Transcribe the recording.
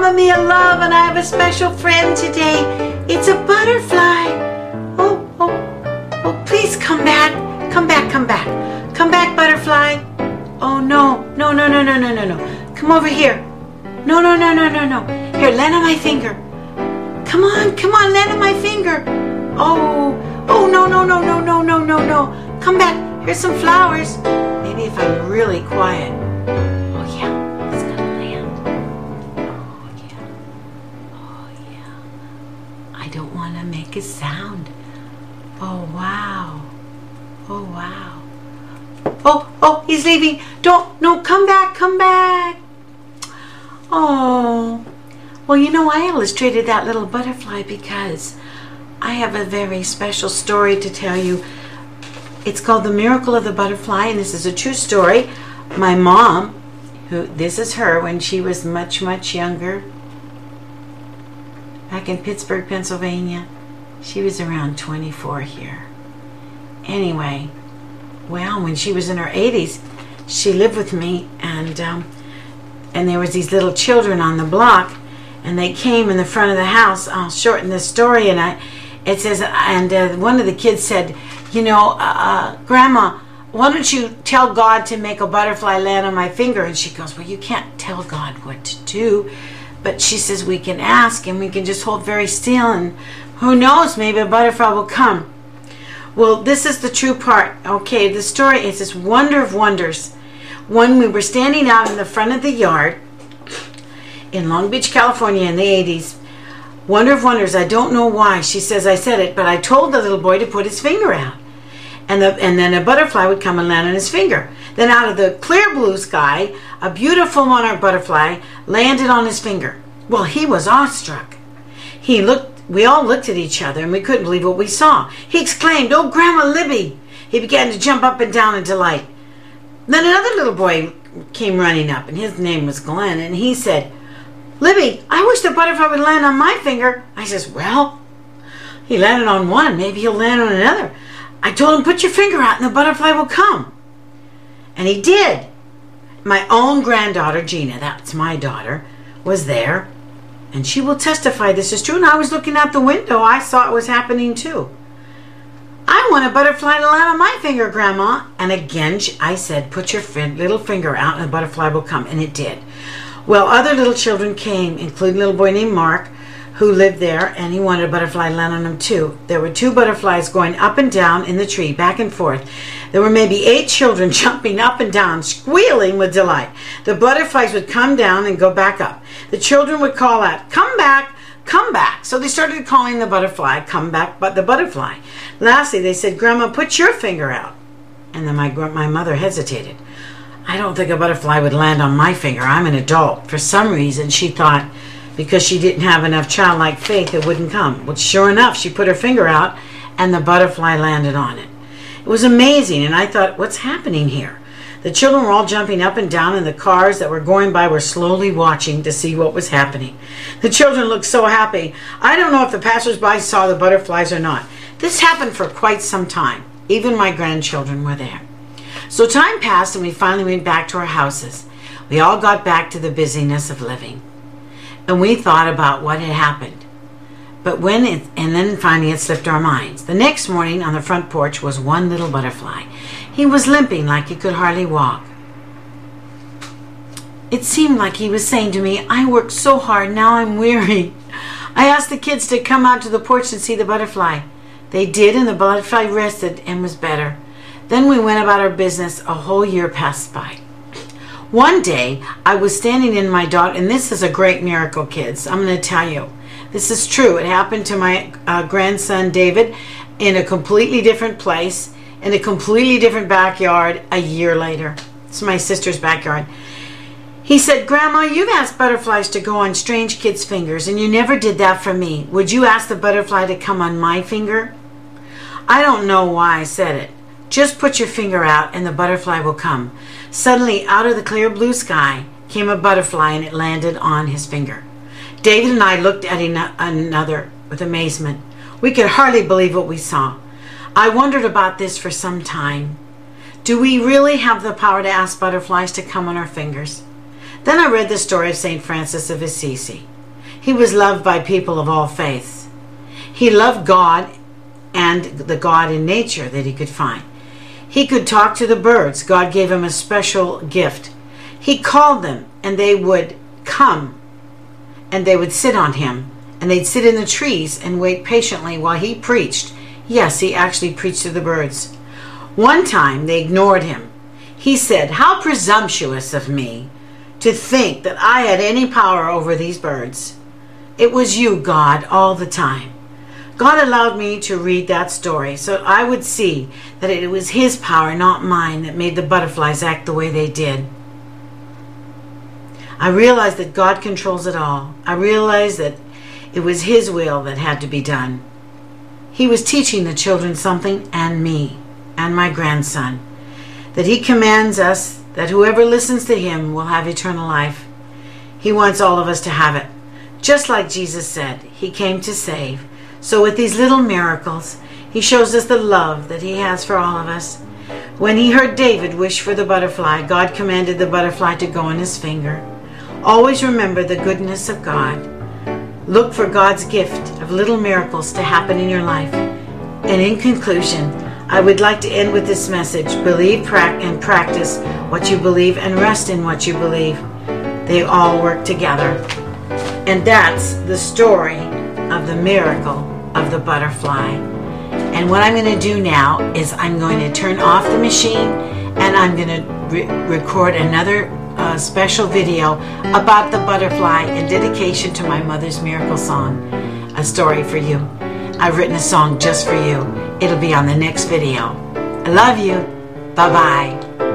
Mamamialove, and I have a special friend today. It's a butterfly. Oh, please come back. Come back, come back. Come back, butterfly. Oh, no. Come over here. No. Here, land on my finger. Come on, land on my finger. Oh, no. Come back. Here's some flowers. Maybe if I'm really quiet. Oh, yeah, it's gonna land. Oh, yeah. I don't want to make a sound. Oh, wow. Oh, he's leaving. No, come back. Oh. Well, you know, I illustrated that little butterfly because I have a very special story to tell you. It's called The Miracle of the Butterfly, and this is a true story. My mom, this is her when she was much younger, back in Pittsburgh, Pennsylvania. She was around 24 here. Anyway, well, when she was in her 80s, she lived with me, and there was these little children on the block, and they came in the front of the house. I'll shorten this story, and it says, and one of the kids said, you know, Grandma, why don't you tell God to make a butterfly land on my finger? And she goes, well, you can't tell God what to do, but she says we can ask, and we can just hold very still, and who knows, maybe a butterfly will come. Well, this is the true part. Okay, the story is this wonder of wonders. When we were standing out in the front of the yard in Long Beach, California in the 80s, wonder of wonders, I don't know why. She says I said it, but I told the little boy to put his finger out. And then a butterfly would come and land on his finger. Then out of the clear blue sky, a beautiful monarch butterfly landed on his finger. Well, he was awestruck. We all looked at each other, and we couldn't believe what we saw. He exclaimed, "Oh, Grandma Libby!" He began to jump up and down in delight. Then another little boy came running up, and his name was Glenn, and he said, "Libby, I wish the butterfly would land on my finger." I says, well, he landed on one. Maybe he'll land on another. I told him, put your finger out and the butterfly will come. And he did. My own granddaughter, Gina, that's my daughter, was there. And she will testify this is true. And I was looking out the window. I saw it was happening too. I want a butterfly to land on my finger, Grandma. And again, I said, put your little finger out and the butterfly will come. And it did. Well, other little children came, including a little boy named Mark, who lived there, and he wanted a butterfly to land on him too. There were 2 butterflies going up and down in the tree, back and forth. There were maybe 8 children jumping up and down, squealing with delight. The butterflies would come down and go back up. The children would call out, "Come back, come back." So they started calling the butterfly, "Come back, but the butterfly." Lastly, they said, "Grandma, put your finger out." And then my mother hesitated. I don't think a butterfly would land on my finger. I'm an adult. For some reason, she thought because she didn't have enough childlike faith, it wouldn't come. Well, sure enough, she put her finger out, and the butterfly landed on it. It was amazing, and I thought, what's happening here? The children were all jumping up and down, and the cars that were going by were slowly watching to see what was happening. The children looked so happy. I don't know if the passersby saw the butterflies or not. This happened for quite some time. Even my grandchildren were there. So time passed, and we finally went back to our houses. We all got back to the busyness of living. And we thought about what had happened. But then finally it slipped our minds. The next morning on the front porch was one little butterfly. He was limping like he could hardly walk. It seemed like he was saying to me, "I worked so hard, now I'm weary." I asked the kids to come out to the porch and see the butterfly. They did, and the butterfly rested and was better. Then we went about our business. A whole year passed by. One day, I was standing in my daughter, and this is a great miracle, kids. I'm going to tell you. This is true. It happened to my grandson, David, in a completely different place, in a completely different backyard a year later. It's my sister's backyard. He said, "Grandma, you've asked butterflies to go on strange kids' fingers, and you never did that for me. Would you ask the butterfly to come on my finger?" I don't know why I said it. Just put your finger out and the butterfly will come. Suddenly, out of the clear blue sky came a butterfly, and it landed on his finger. David and I looked at another with amazement. We could hardly believe what we saw. I wondered about this for some time. Do we really have the power to ask butterflies to come on our fingers? Then I read the story of St. Francis of Assisi. He was loved by people of all faiths. He loved God and the God in nature that he could find. He could talk to the birds. God gave him a special gift. He called them, and they would come, and they would sit on him, and they'd sit in the trees and wait patiently while he preached. Yes, he actually preached to the birds. One time they ignored him. He said, "How presumptuous of me to think that I had any power over these birds. It was you, God, all the time." God allowed me to read that story so I would see that it was his power, not mine, that made the butterflies act the way they did. I realized that God controls it all. I realized that it was his will that had to be done. He was teaching the children something, and me, and my grandson, that he commands us that whoever listens to him will have eternal life. He wants all of us to have it. Just like Jesus said, he came to save. So with these little miracles, he shows us the love that he has for all of us. When he heard David wish for the butterfly, God commanded the butterfly to go on his finger. Always remember the goodness of God. Look for God's gift of little miracles to happen in your life. And in conclusion, I would like to end with this message: believe and practice what you believe, and rest in what you believe. They all work together. And that's the story of the miracle of the butterfly. And what I'm going to do now is I'm going to turn off the machine, and I'm going to record another special video about the butterfly in dedication to my mother's miracle song, A Story for You. I've written a song just for you. It'll be on the next video. I love you. Bye-bye.